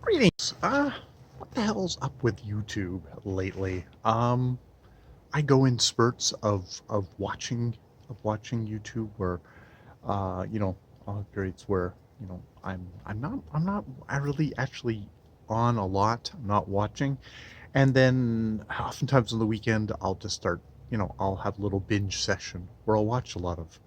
Greetings. What the hell's up with YouTube lately? I go in spurts of watching YouTube where, I'll have periods where I'm not I really actually on a lot. I'm not watching, and then oftentimes on the weekend I'll just start. I'll have a little binge session where I'll watch a lot of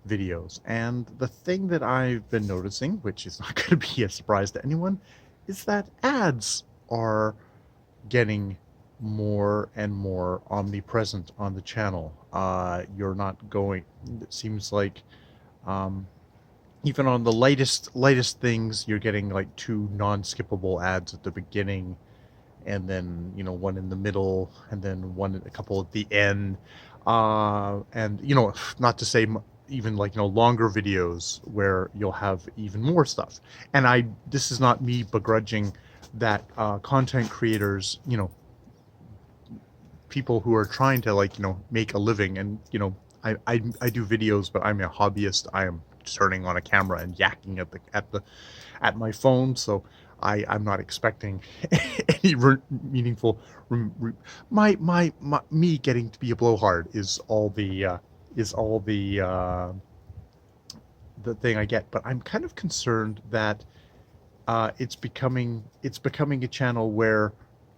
videos. And the thing that I've been noticing, which is not going to be a surprise to anyone, is that ads are getting more and more omnipresent on the channel. You're not going. It seems like um, even on the lightest things, you're getting like two non-skippable ads at the beginning, and then one in the middle, and then a couple at the end. And not to say even like longer videos where you'll have even more stuff. And this is not me begrudging that content creators, people who are trying to like make a living, and I do videos, but I'm a hobbyist. I am turning on a camera and yakking at my phone, so I'm not expecting any meaningful. Me getting to be a blowhard is all the thing I get. But I'm kind of concerned that it's becoming a channel where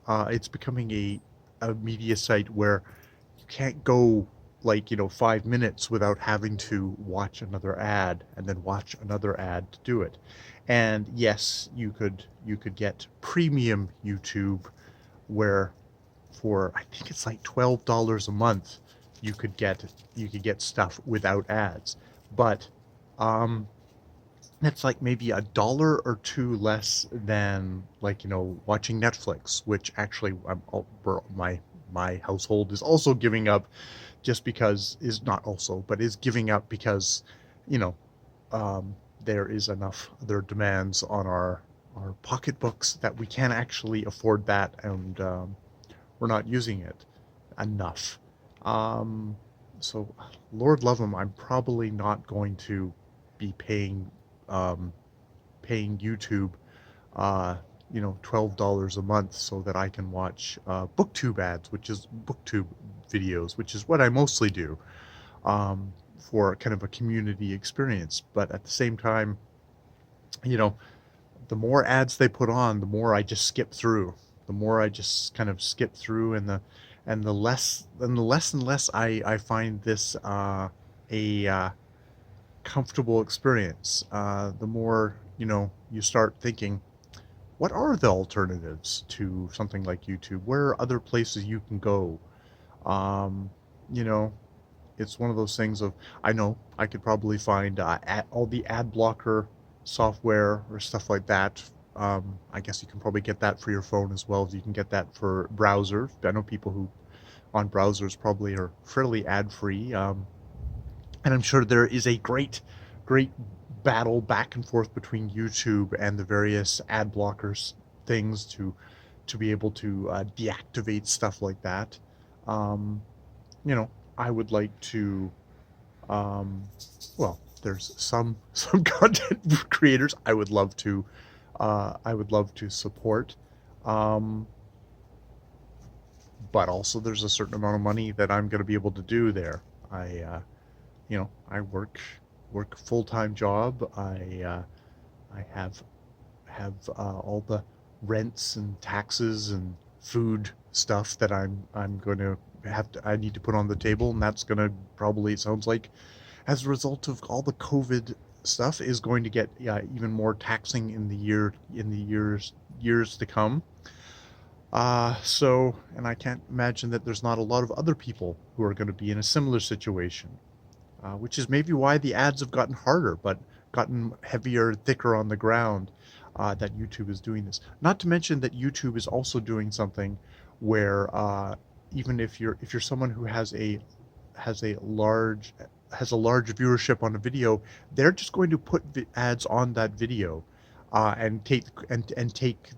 it's becoming a media site where you can't go like 5 minutes without having to watch another ad and then watch another ad to do it. And yes, you could get premium YouTube where for I think it's like $12 a month you could get stuff without ads. But um that's like maybe a dollar or two less than like watching Netflix, which actually my household is also giving up, just because is not also but is giving up because you know there is enough other demands on our pocketbooks that we can't actually afford that, and we're not using it enough. Um, so, Lord love him, I'm probably not going to be um, paying YouTube, $12 a month so that I can watch BookTube ads, which is BookTube videos, which is what I mostly do, for kind of a community experience. But at the same time, you know, the more ads they put on, the more I just skip through. The more I just kind of skip through, and the less and less I find this a comfortable experience. The more you start thinking, what are the alternatives to something like YouTube? Where are other places you can go? Um, you know, it's one of those things of, I know I could probably find all the ad blocker software or stuff like that. I guess you can probably get that for your phone as well as you can get that for browser. I know people who on browsers probably are fairly ad free. And I'm sure there is a great battle back and forth between YouTube and the various ad blockers things to be able to deactivate stuff like that. Um, you know, I would like to. Um, well, there's some content creators I would love to support, um, but also there's a certain amount of money that I'm going to be able to do there. I work a full time job. I have all the rents and taxes and food stuff that I'm going to I need to put on the table, and that's going to probably, it sounds like, as a result of all the COVID stuff, is going to get even more taxing in the years to come. And I can't imagine that there's not a lot of other people who are going to be in a similar situation, which is maybe why the ads have gotten harder, but gotten heavier, thicker on the ground. That YouTube is doing this. Not to mention that YouTube is also doing something where even if you're someone who has a large viewership on a video, they're just going to put ads on that video, and take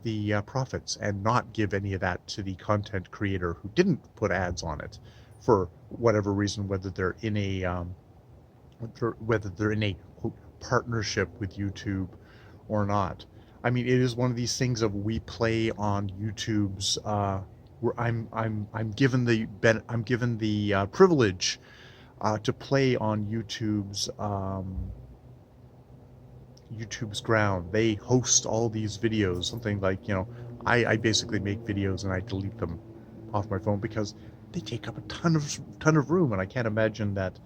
the profits, and not give any of that to the content creator who didn't put ads on it for whatever reason, whether they're in a quote partnership with YouTube or not. I mean, it is one of these things of we play on YouTube's. Where I'm given the I'm given the privilege to play on YouTube's ground. They host all these videos, something like, I basically make videos and I delete them off my phone because they take up a ton of room, and I can't imagine that,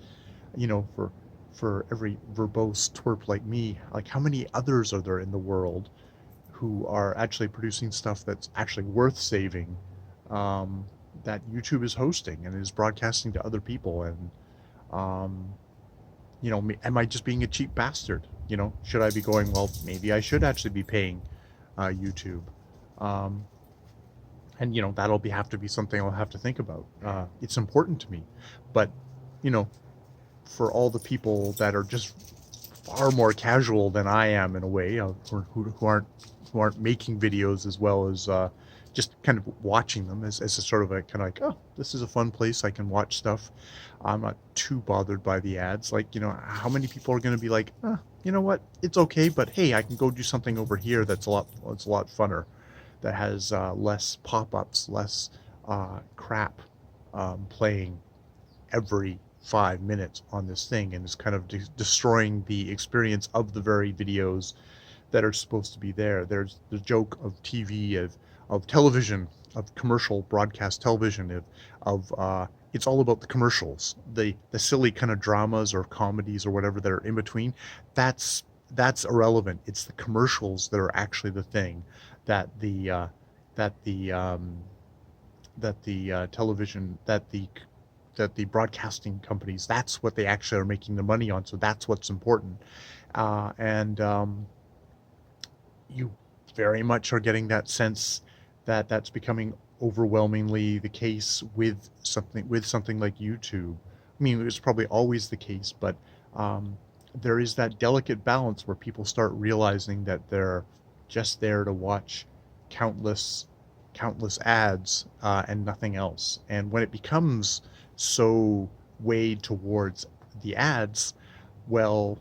for every verbose twerp like me, like how many others are there in the world who are actually producing stuff that's actually worth saving, um, that YouTube is hosting and is broadcasting to other people. And um, am I just being a cheap bastard? Should I be going, well, maybe I should actually be paying YouTube? Um, and have to be something I'll have to think about. It's important to me, but you know, for all the people that are just far more casual than I am in a way, who aren't making videos as well as just kind of watching them as a sort of a kind of like, oh, this is a fun place I can watch stuff. I'm not too bothered by the ads. Like, how many people are going to be like, you know what, it's okay, but hey, I can go do something over here it's a lot funner, that has less pop-ups, less crap playing every 5 minutes on this thing, and is kind of destroying the experience of the very videos that are supposed to be there. There's the joke of TV, of television, of commercial broadcast television, of it's all about the commercials, the silly kind of dramas or comedies or whatever that are in between. That's irrelevant. It's the commercials that are actually the thing that the that the television, that the broadcasting companies, that's what they actually are making the money on. So that's what's important. And You very much are getting that sense that that's becoming overwhelmingly the case with something like YouTube. I mean, it was probably always the case, but um, there is that delicate balance where people start realizing that they're just there to watch countless ads and nothing else. And when it becomes so weighed towards the ads, well,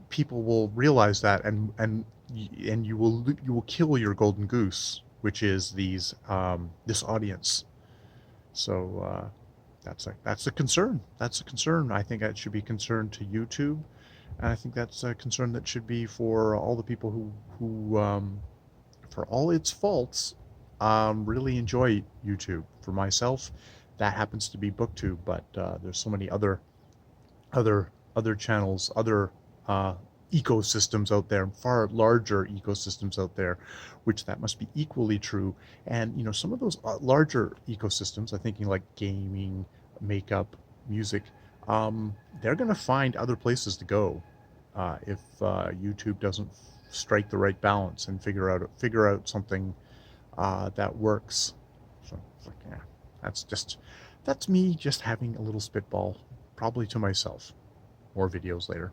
people will realize that, and you will kill your golden goose, which is this audience. So that's a concern. That's a concern. I think that should be a concern to YouTube, and I think that's a concern that should be for all the people who for all its faults, really enjoy YouTube. For myself, that happens to be BookTube, but there's so many other channels, other uh, ecosystems out there, far larger ecosystems out there, which that must be equally true. And some of those larger ecosystems, I'm thinking like gaming, makeup, music, they're going to find other places to go if YouTube doesn't strike the right balance and figure out something that works. So it's like, yeah, that's me just having a little spitball, probably to myself. More videos later.